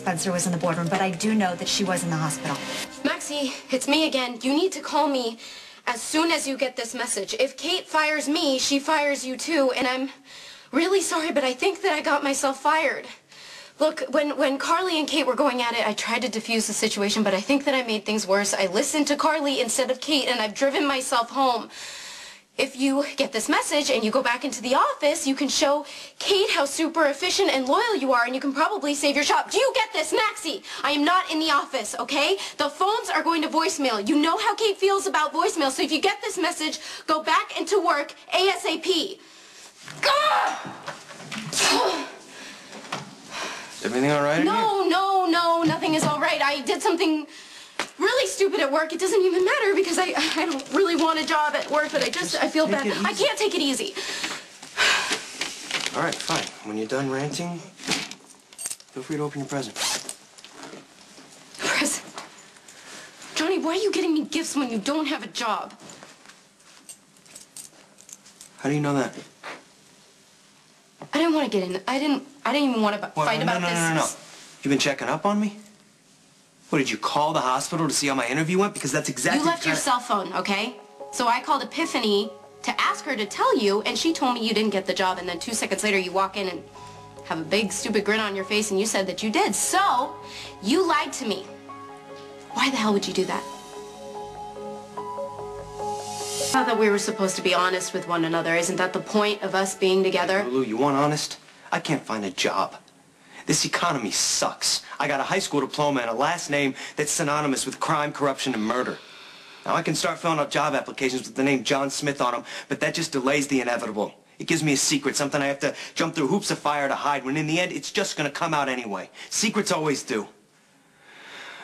Spencer was in the boardroom, but I do know that she was in the hospital. Maxie, it's me again. You need to call me as soon as you get this message. If Kate fires me, she fires you too, and I'm really sorry, but I think that I got myself fired. Look, when Carly and Kate were going at it, I tried to defuse the situation, but I think that I made things worse. I listened to Carly instead of Kate, and I've driven myself home. If you get this message and you go back into the office, you can show Kate how super efficient and loyal you are, and you can probably save your shop. Do you get this, Maxie? I am not in the office, okay? The phones are going to voicemail. You know how Kate feels about voicemail, so if you get this message, go back into work ASAP. Everything all right? No, nothing is all right. I did something really stupid at work. It doesn't even matter because I don't really want a job at work, but I feel bad. I can't take it easy. All right, fine. When you're done ranting, feel free to open your present. Present? Johnny, why are you getting me gifts when you don't have a job? How do you know that? I didn't want to get in. I didn't even want to fight about this. No. You've been checking up on me? What, did you call the hospital to see how my interview went? Because that's exactly You left your cell phone, okay? So I called Epiphany to ask her to tell you, and she told me you didn't get the job, and then 2 seconds later you walk in and have a big, stupid grin on your face, and you said that you did. So, you lied to me. Why the hell would you do that? I thought that we were supposed to be honest with one another. Isn't that the point of us being together? Hey, Lulu, you want honest? I can't find a job. This economy sucks. I got a high school diploma and a last name that's synonymous with crime, corruption, and murder. Now, I can start filling out job applications with the name John Smith on them, but that just delays the inevitable. It gives me a secret, something I have to jump through hoops of fire to hide, when in the end, it's just gonna come out anyway. Secrets always do.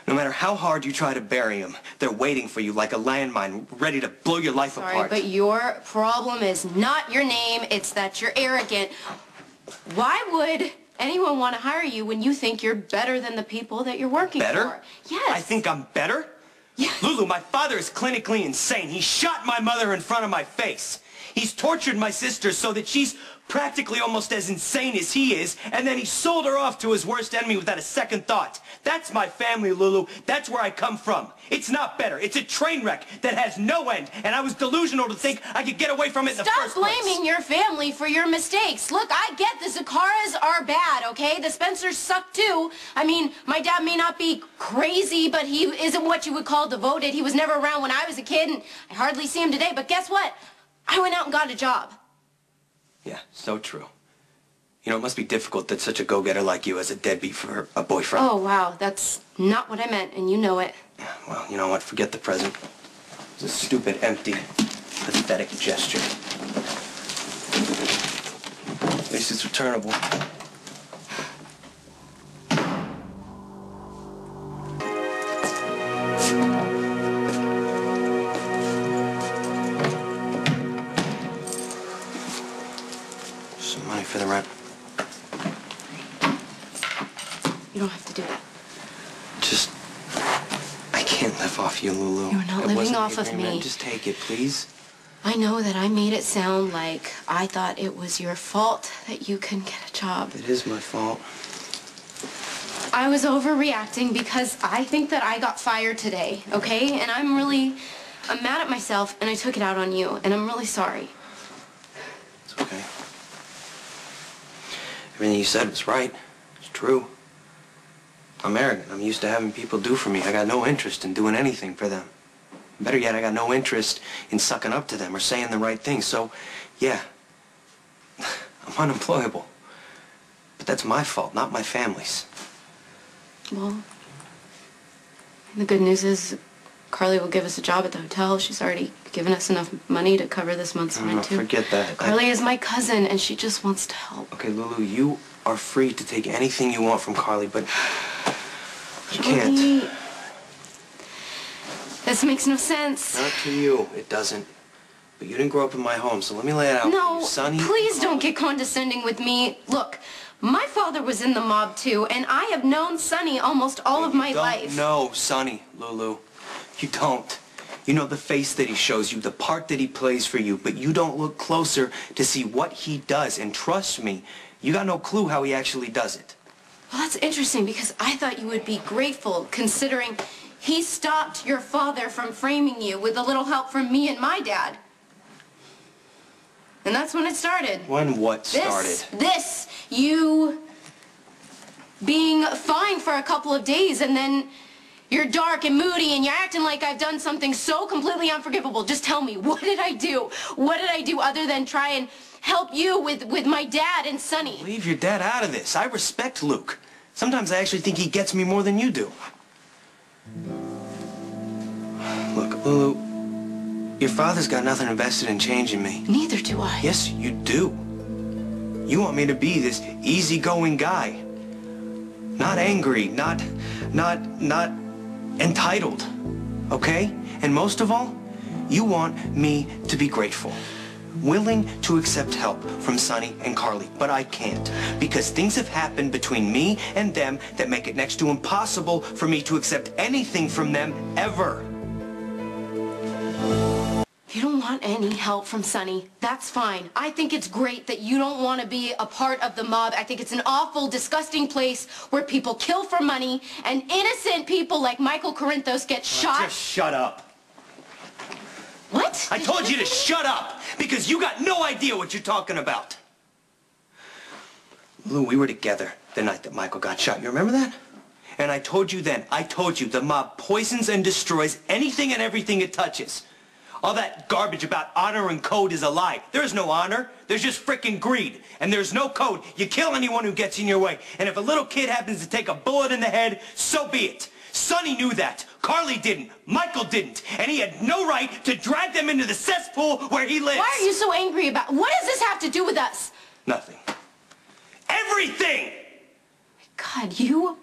No matter how hard you try to bury them, they're waiting for you like a landmine, ready to blow your life apart. Sorry, but your problem is not your name, it's that you're arrogant. Why would anyone want to hire you when you think you're better than the people that you're working for? Better? Yes. I think I'm better? Yeah. Lulu, my father is clinically insane. He shot my mother in front of my face. He's tortured my sister so that she's practically almost as insane as he is, and then he sold her off to his worst enemy without a second thought. That's my family, Lulu. That's where I come from. It's not better. It's a train wreck that has no end, and I was delusional to think I could get away from it in the first place. Stop blaming your family for your mistakes. Look, I get the Zakaras are bad, okay? The Spencers suck too. I mean, my dad may not be crazy, but he isn't what you would call devoted. He was never around when I was a kid, and I hardly see him today. But guess what? I went out and got a job. Yeah, so true. You know, it must be difficult that such a go-getter like you has a deadbeat for a boyfriend. Oh, wow. That's not what I meant, and you know it. Yeah, well, you know what? Forget the present. It's a stupid, empty, pathetic gesture. At least it's returnable. Some money for the rent. You don't have to do that. Just, I can't live off you, Lulu. You're not living off of me. Just take it, please. I know that I made it sound like I thought it was your fault that you couldn't get a job. It is my fault. I was overreacting because I think that I got fired today, okay? And I'm mad at myself, and I took it out on you, and I'm really sorry. It's okay. Everything you said was right. It's true. I'm arrogant. I'm used to having people do for me. I got no interest in doing anything for them. Better yet, I got no interest in sucking up to them or saying the right thing. So, yeah, I'm unemployable. But that's my fault, not my family's. Well, the good news is Carly will give us a job at the hotel. She's already given us enough money to cover this month's rent, too. Forget that. Carly is my cousin, and she just wants to help. Okay, Lulu, you are free to take anything you want from Carly, but you can't. This makes no sense. Not to you, it doesn't. But you didn't grow up in my home, so let me lay it out for you, Sonny. Please don't get condescending with me. Look, my father was in the mob, too, and I have known Sonny almost all of my life. No, Sonny, Lulu. You don't. You know the face that he shows you, the part that he plays for you, but you don't look closer to see what he does. And trust me, you got no clue how he actually does it. Well, that's interesting because I thought you would be grateful considering he stopped your father from framing you with a little help from me and my dad. And that's when it started. When what started? You being fine for a couple of days and then you're dark and moody and you're acting like I've done something so completely unforgivable. Just tell me, what did I do? What did I do other than try and help you with my dad and Sonny? Leave your dad out of this. I respect Luke. Sometimes I actually think he gets me more than you do. Look, Lulu, your father's got nothing invested in changing me. Neither do I. Yes, you do. You want me to be this easygoing guy. Not angry, not entitled, okay? And most of all, you want me to be grateful. Willing to accept help from Sonny and Carly, but I can't because things have happened between me and them that make it next to impossible for me to accept anything from them ever. If you don't want any help from Sonny, that's fine. I think it's great that you don't want to be a part of the mob. I think it's an awful, disgusting place where people kill for money and innocent people like Michael Corinthos get shot. Just shut up. What? I told you to shut up because you got no idea what you're talking about. Lou, we were together the night that Michael got shot. You remember that? And I told you then, the mob poisons and destroys anything and everything it touches. All that garbage about honor and code is a lie. There's no honor. There's just frickin' greed. And there's no code. You kill anyone who gets in your way. And if a little kid happens to take a bullet in the head, so be it. Sonny knew that. Carly didn't. Michael didn't. And he had no right to drag them into the cesspool where he lives. Why are you so angry about? What does this have to do with us? Nothing. Everything! God, you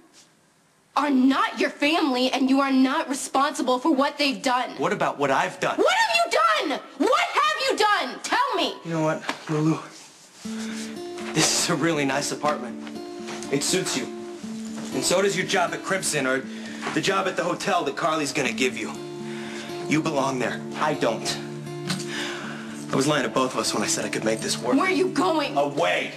are not your family and you are not responsible for what they've done. What about what I've done? What have you done? What have you done? Tell me. You know what, Lulu? This is a really nice apartment. It suits you. And so does your job at Crimson or the job at the hotel that Carly's gonna give you. You belong there. I don't. I was lying to both of us when I said I could make this work. Where are you going? Away.